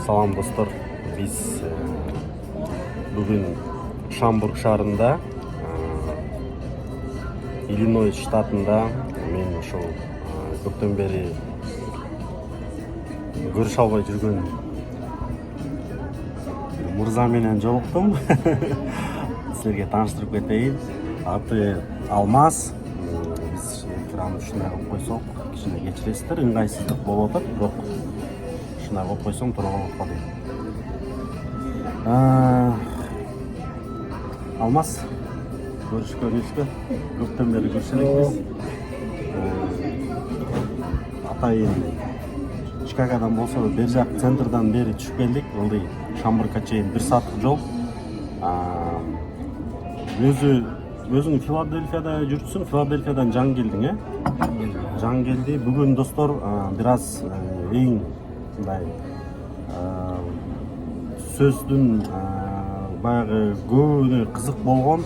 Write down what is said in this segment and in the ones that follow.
Салам достор, биз бүгүн Шамбург шаарында, Иллинойс штатында мен ошол көптөн бери көрүшө албай жүргөн мырза менен жолуктум. Силерге тааныштырып кетейин. Аты Алмаз. Биз экранды ушундай кылып койсок, кичине кечиресиздер, ыңгайсыздык болуп атат, бирок ушундай кылып койсоң туура болот го дейм. Алмаз, көрүшкөнүбүзгө көптөн бери көрүшө элекпиз. Атайын Чикагодан болсо бер жак центрдан бери түшүп келдик. Ылдый Шамбургка чейин 1 сааттык жол. Өзүң Филадельфияда жүрсүң, Филадельфиядан жаңы келдиң, Жаңы келди. Бүгүн достор бир аз эң мындай сөздүн баягы көбүнө кызык болгон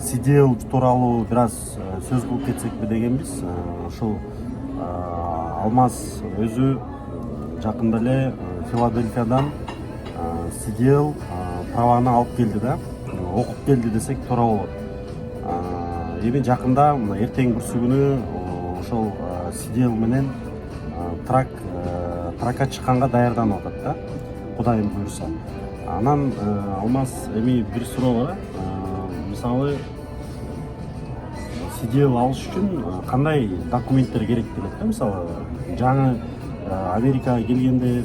CDL тууралуу бир аз сөз кылып кетсекпи дегенбиз. Ушул Алмаз өзү жакында эле Филадельфиядан CDL праваны алып келди да, окуп келди десек туура болот. Эми жакында эртең бүрсүгүнү ошол CDL менен тракка чыкканга даярданып атат да, Кудайым буйруса. Анан Алмаз, эми бир суроо бар. Мисалы CDL алыш үчүн кандай документтер керек делет да? Мисалы жаңы Америкага келгендер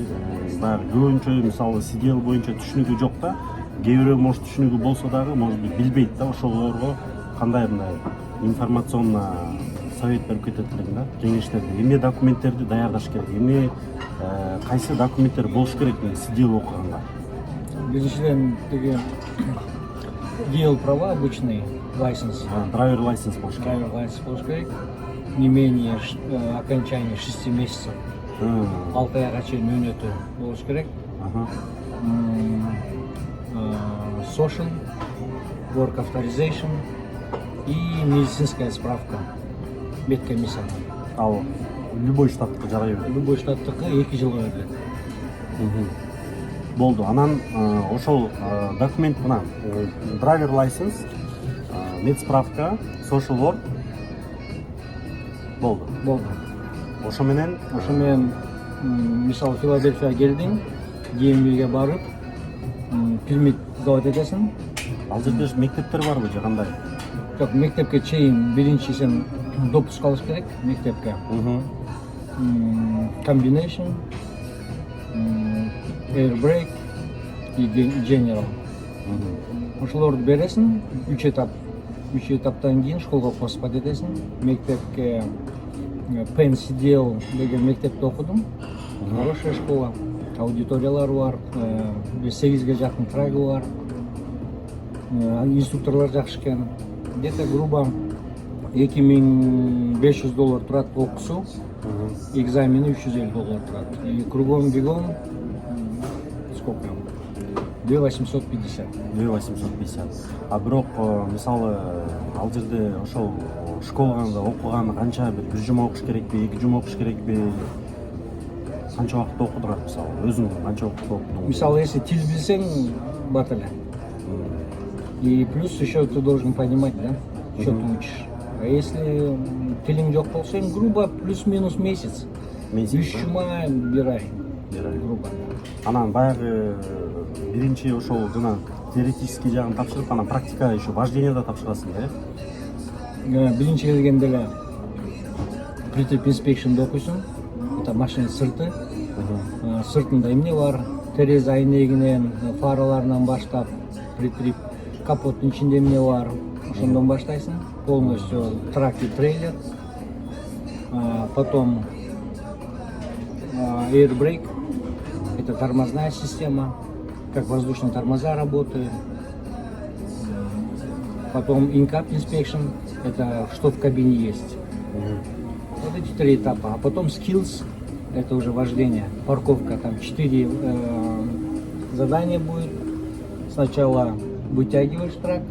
баягы көбүнчө мисалы CDL боюнча түшүнүгү жок да, кээ бирөө может түшүнүгү болсо дагы может билбейт да, ошолорго кандай мындай информационно совет берип кетет элең да, кеңештерди, эмне документтерди даярдаш керек, эмне кайсы документтер болуш керек CDL окуганга? Биринчиден деген DL права обычный лайсенс. Драйвер лайсенс болуш керек. Драйвер лайсенс болуш керек. Не менее окончания 6 месяцев. 6 айга чейин мөөнөтү болуш керек. Social, work authorization и медицинская справка. Медкомиссия. Ал любой штаттыкы жарай берет. Любой штаттыкы 2 жылга берилет. Болду. Анан ошол документ мына драйвер лайсенс, медсправка, social work болду. Ошо менен мисалы Филадельфияга келдиң, DMV-ге барып, пермит алып этесиң. Ал жерде мектептер барбы же кандай? Жок, мектепке чейин биринчи сен допуск алыш керек мектепке. Combination, air brake и general. Ошолорду бересиң, 3 этаптан кийин школго поступать этесиң. Мектепке Penn CDL деген мектепте окудум. Хорошая школа, аудиториялары бар, 8ге жакын трагы бар. Инструкторлор жакшы экен. Где-то грубо $2500 турат окуусу, экзамени $350 турат. И кругом бегом сколько? 2850. 2850. А бирок мисалы ал жерде ошол школада окуганы канча, бир жума окуш керекпи, 2 жума окуш керекпи? Канча убакытта окудуңар мисалы? Өзүң канча убакытта окудуң? Мисалы, если тил билсең, бат эле. И плюс еще ты должен понимать, да, что ты учишь. А если тилиң жок болсо, грубо плюс-минус месяц. 3 жума бир ай. Грубо. Анан баягы биринчи ошол жана теоретический жагын тапшырып, анан практика еще вождение да тапшырасың, Биринчи келгенде эле притип инспекшнда окуйсуң. Это машина сырты. Сыртында эмне бар? Терезе айнегинен, фараларынан баштап, притип капоттун ичинде эмне бар? Ошондон баштайсың. Полностью трак и трейлер. Потом air brake. Это тормозная система, как воздушные тормоза работают. Потом in-cab inspection, это что в кабине есть. Вот эти 3 этапа. А потом skills, это уже вождение, парковка. Там 4 задания будет. Сначала вытягиваешь трак,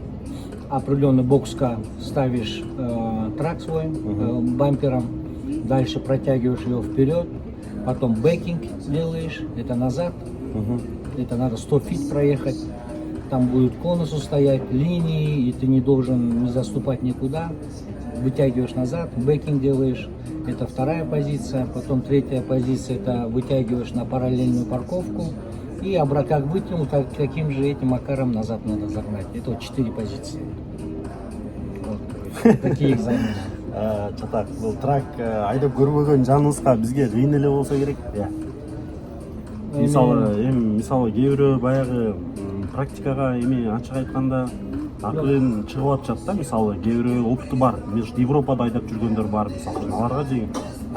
определенный бокска ставишь трак свой бампером, дальше протягиваешь его вперед, потом бэкинг делаешь, это назад, Это надо 100 фит проехать. Там будут конусы стоять, линии, и ты не должен не заступать никуда. Вытягиваешь назад, бэкинг делаешь. Это вторая позиция. Потом третья позиция, это вытягиваешь на параллельную парковку. И как вытянул, каким же этим макаром назад надо загнать. Это вот 4 позиции. Вот. Такие экзамены. Чатак, бұл трак айдап көрбөгөн жаныңызга бизге кыйын эле болсо керек. Мисалы кейбирөө баягы практикага ачык айтканда акырын чыгып атышат да. Мисалы кейбирөө опыты бар, Европада айдап жүргөндөр бар, мисалы аларга жеген.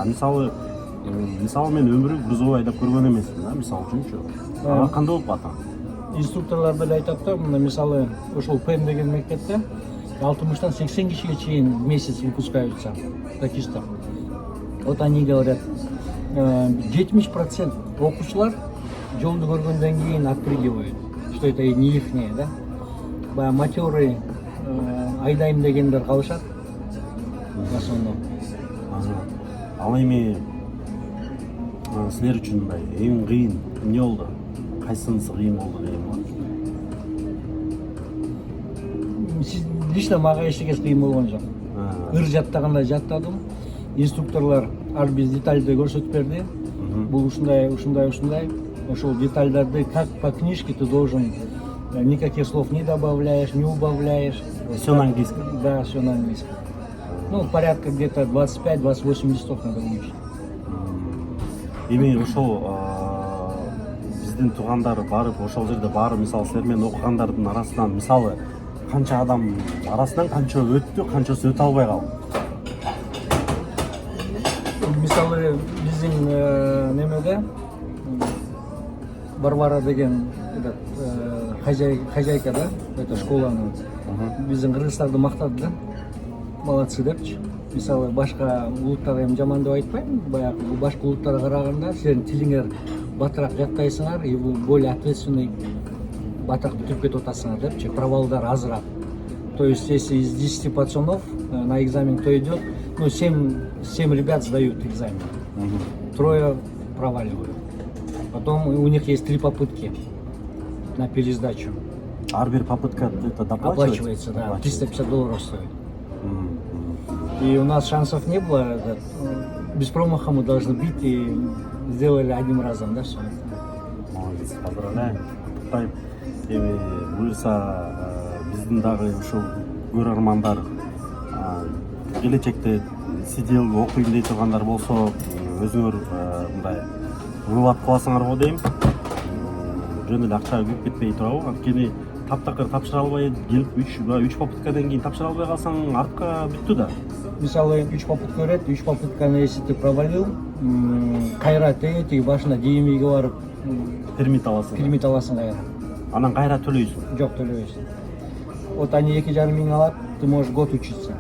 Мисалы мен өмүрү грузовой айдап көргөн эмесмин да, мисалы үчүнчү. Ага кандай болуп атат? Инструкторлар деле айтат да, мисалы ошол ПМ деген мектепте 60-тан 80 кишиге чейин в месяц выпускаются такистов. Вот они говорят, 70% окуучулар жолду көргөндөн кийин отпрыгивают, что это не ихнее, да? Баягы матерый айдайм дегендер калышат в основном. Ал эми силер үчүн мындай эң кыйын эмне болду? Кайсынысы кыйын болду дейм? Лично мага эчтекеси кыйын болгон жок. Ыр жаттагандай жаттадым. Инструкторлар ар бир детальды көрсөтүп берди. Бул ушундай. Ошол детальдарды как по книжке ты должен, никаких слов не добавляешь, не убавляешь. Все на английском? Да, все на английском. Ну, порядка где-то 25-28 листов надо выучить. Эми ошол биздин туугандар барып, ошол жерде барып, мисалы силер менен окугандардын арасынан, мисалы канча адам арасынан канча өттү, канчасы өтө албай калды? Мисалы биздин немеде Варвара деген хозяйка, да, это школанын. Биздин кыргыздарды мактады да. Молодцы депчи. Мисалы башка улуттарга эми жаман деп айтпайм, баягы башка улуттарга караганда силердин тилиңер батыраак жаттайсыңар, и более ответственный батыраак бүтүп кетип атасыңар депчи. Провалдар азыраак. То есть если из 10 пацанов на экзамен кто идет, ну 7 ребят сдают экзамен. Трое проваливают. Потом у них есть 3 попытки на пересдачу. Ар бир попытка это оплачивается, да, $350 стоит. И у нас шансов не было. Без промаха мы должны бить, и сделали одним разом, да, все. Молодец, поздравляем. Кутай, эми буюрса биздин дагы ушул көрөрмандар келечекте сидел окуйм дей тургандар болсо, өзүңөр мындай вывод кыласыңарбы дейм. Жөн эле акча көп кетпей турабы? Анткени таптакыр тапшыра албай келип 3 попыткадан кийин тапшыра албай калсаң артка бүттү да. Мисалы 3 попытка берет, 3 попытканы если ты провалил, кайра тегип башына ДМИге барып Пермит аласың. Кайра. Анан кайра төлөйсүң? Жок, төлөбөйсүң. Вот они 2,5 миң алат, ты можешь год учиться.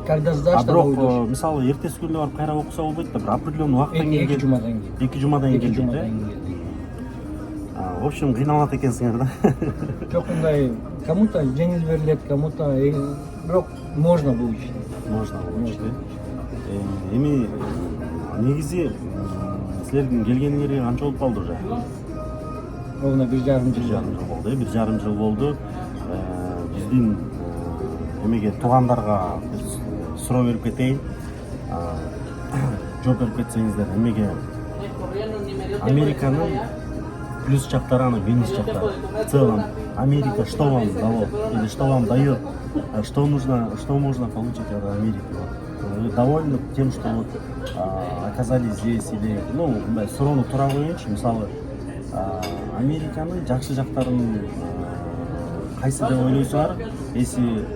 Когда сдашь, тогда уйдешь. Мисалы эртеси күнү барып кайра окуса болбойт да, бир определенный убакыттан кийин. 2 жумадан кийин. 2 жумадан кийин, да? В общем, кыйналат экенсиңер да. Жок, мындай кому-то жеңил берилет, кому-то бирок можно выучить. Можно выучить. Эми негизи силердин келгениңерге канча болуп калды уже? Ровно 1,5 жыл болду. 1,5 жыл болду. Биздин эмеге туугандарга суроо берип кетейин. Жооп берип кетсеңиздер, эмеге Американын плюс жактары, минус жактары. В целом, Америка что вам дало или что вам дает, что можно получить от Америки? Вы довольны тем, что вот оказались здесь или, ну, суроону туура коеюнчу, мисалы, Американын жакшы жактарын кайсы деп ойлойсуңар? Если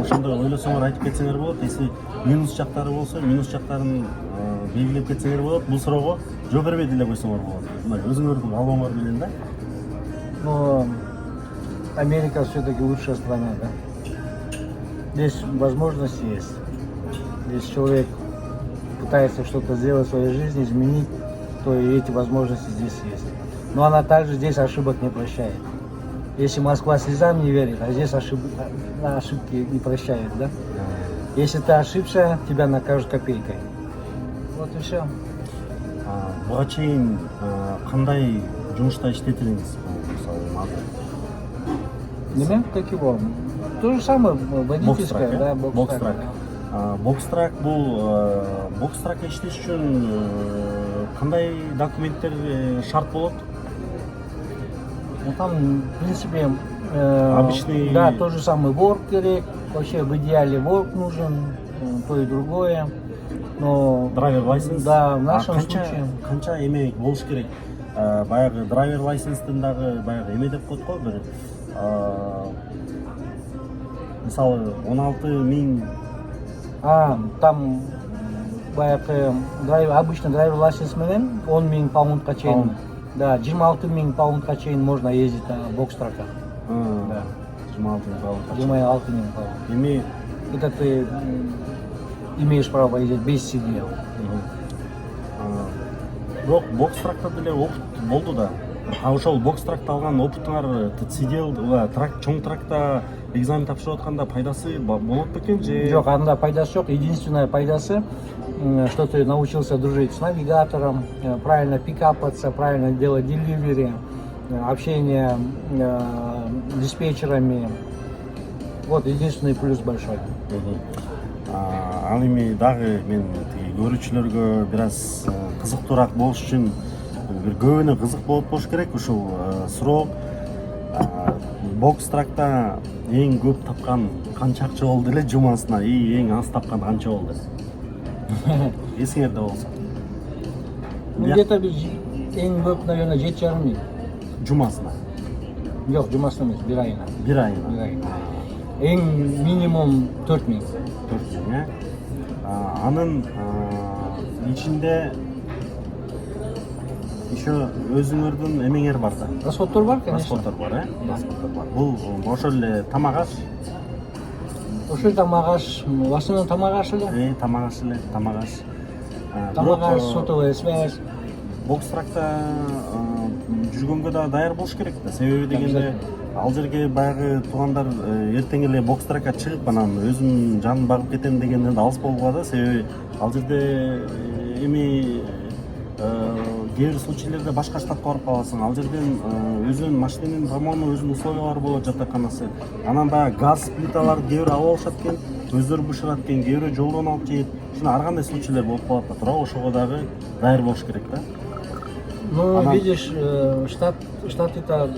ошондой ойлосоңор айтып кетсеңер болот. Если минус жактары болсо, минус жактарын белгилеп кетсеңер болот. Бул суроого жооп бербей деле койсоңор болот. Мына өзүңөрдүн албаңар менен да. Но Америка все-таки лучшая страна, да? Здесь возможности есть. Здесь человек пытается что-то сделать в своей жизни, изменить, то и эти возможности здесь есть. Но она также здесь ошибок не прощает. Если Москва слезам не верит, а здесь ошибки не прощают, да? Если ты ошибся, тебя накажут копейкой. Вот и все. буга чейин кандай жумушта иштедиңиз? Мисалы азыр Неме? Как его? То же самое, водительское, да, бокстрак. Бокстрак бул бокстракка иштеш үчүн кандай документтер шарт болот? Ну, там, в принципе, Обычный- да, то же самое ворк керек, вообще в идеале ворк нужен, то и другое, но Драйвер лайсенс? да, в нашем канча случае, канча эме болуш керек? Баягы драйвер лайсенстин дагы баягы эме деп коет го бир мисалы 16.000 там обычно драйвер лайсенс менен 10.000 паундка чейин, Паунд. да, 26.000 паундка чейин можно ездить на бокстрака, да, 26 балл. 26.000 паунд. Эми Это ты имеешь право ездить без сидел. бирок бокстракта деле опыт болду да. Ошол бокстракта алган опытыңар сидел чоң тракта экзамен тапшырып атканда пайдасы болот бекен же? Жоқ, анда пайдасы жоқ. Единственная пайдасы, что ты научился дружить с навигатором, правильно пикапаться, правильно делать деливери, общение с диспетчерами. Вот единственный плюс большой. Ал эми дагы мен көрүүчүлөргө бир аз кызыктуураак болуш үчүн бир көбүнө кызык болуш керек ушул суроо. Бокстракта эң көп тапкан канча акча болду эле жумасына? Эң аз тапкан канча болду? Эсиңерде болсо. Ну, где-то ең көп, наверное, 7,5 миң. Жумасына. Жоқ, жумасына емес, бір айына. Бир айына. Bir ayına. En minimum 4.000. 4 Анын ичинде еще өзүңөрдүн эмеңер бар да. Расходтар бар, конечно. Расходтар бар, расходтар бар. Бул ошол эле тамак аш, Ошол тамак аш, в основном тамак аш эле. тамак аш эле, тамак аш. Тамак аш, сотовая связь. Бокстракта жүргөнгө да даяр болуш керек да. Себеби дегенде ал жерге баягы туугандар эртең эле бокстракка чыгып анан өзүм жанын багып кетем дегенден алыс болуп да. Себеби ал жерде эми кээ бир случайларда башка штатка барып каласың. Ал жерден өзүнүн машинанын ремонту, өзүнүн условиялары болот, жатаканасы. Анан баягы газ плиталарды кээ бир алып алышат экен, өздөрү бышырат экен, кээ бирөө жолдон алып жейт. Ушуна ар кандай случайлар болуп калат да. Туурабы? Ошого дагы даяр болуш керек да. Ну, видишь, штаты-то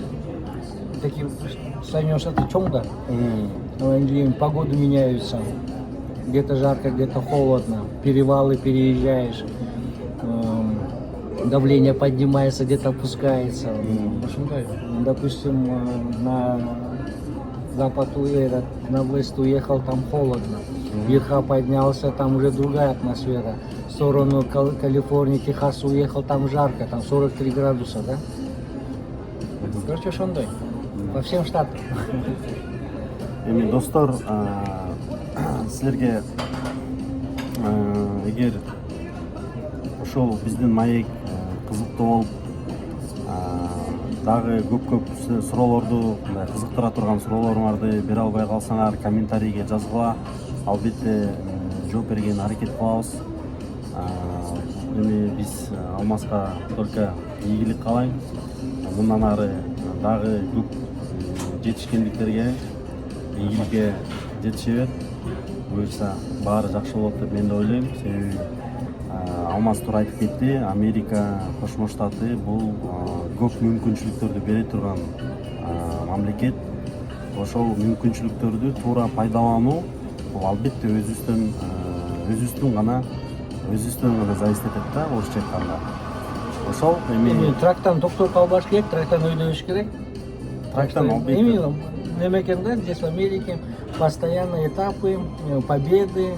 такие, Соединенные Штаты чём да? Погоды меняются. Где-то жарко, где-то холодно. Перевалы переезжаешь. Давление поднимается, где-то опускается. В общем-то, допустим, на запад на вест уехал, там холодно. Вверха поднялся, там уже другая атмосфера. В сторону Калифорнии, Техаса уехал, там жарко, там 43 градуса, да? Короче, шондой. По всем штатам. Эми достор, силерге эгер ошол биздин маек кызыктуу болуп дагы көп суроолорду, кызыктыра турган суроолоруңарды бере албай калсаңар, комментарийге жазгыла. Албетте жооп берген аракет кылабыз. Эми биз Алмазга только ийгилик каалайм. Мындан ары дагы көп жетишкендиктерге, ийгиликке жетише бер. Буюрса баары жакшы болот деп мен да ойлойм. Себеби Алмаз туура айтып кетти, Америка Кошмо Штаты бул көп мүмкүнчүлүктөрдү бере турган мамлекет. Ошол мүмкүнчүлүктөрдү туура пайдалануу бул албетте өзүбүздөн гана зависит этет да, орусча айтканда. Ошол эми Трактан токтоп калбаш керек, трактан өйдөбүш керек. трактан албетте Эми немекенде, здесь в Америке постоянно этапы, победы.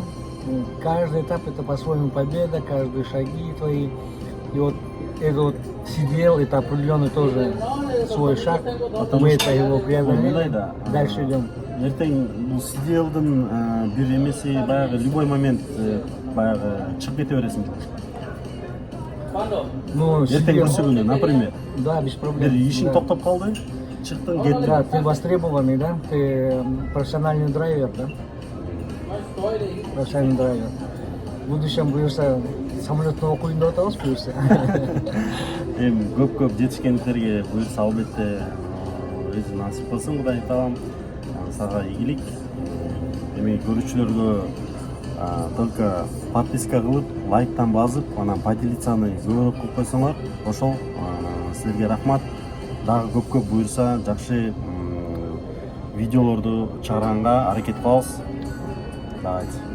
Каждый этап это по-своему победа, каждые шаги твои. И вот это вот сидел, это определенный тоже свой шаг. Мы это его преодолели. Дальше идем. Эртең бул сиделдин бир эмеси баягы любой момент баягы чыгып кете бересиң жумуштан. Ну, Эртең күнү, например, да, без проблем. бир ишиң Да. токтоп калды, чыктың, кеттиң. Да, ты востребованный, да? Ты профессиональный драйвер, да? Профессиональный драйвер. В будущем будешь самолеттен окуйын деп атабыз буюрса. Эми көп жетишкендерге буюрса албетте өзү насип кылсын, Кудай таалам сага ийгилик. Эми көрүүчүлөргө только подписка кылып, лайктан басып, анан поделицаны көбүрөөк кылып койсоңор, ошол силерге рахмат. Дагы көп буюрса жакшы видеолорду чыгарганга аракет кылабыз. Давайте.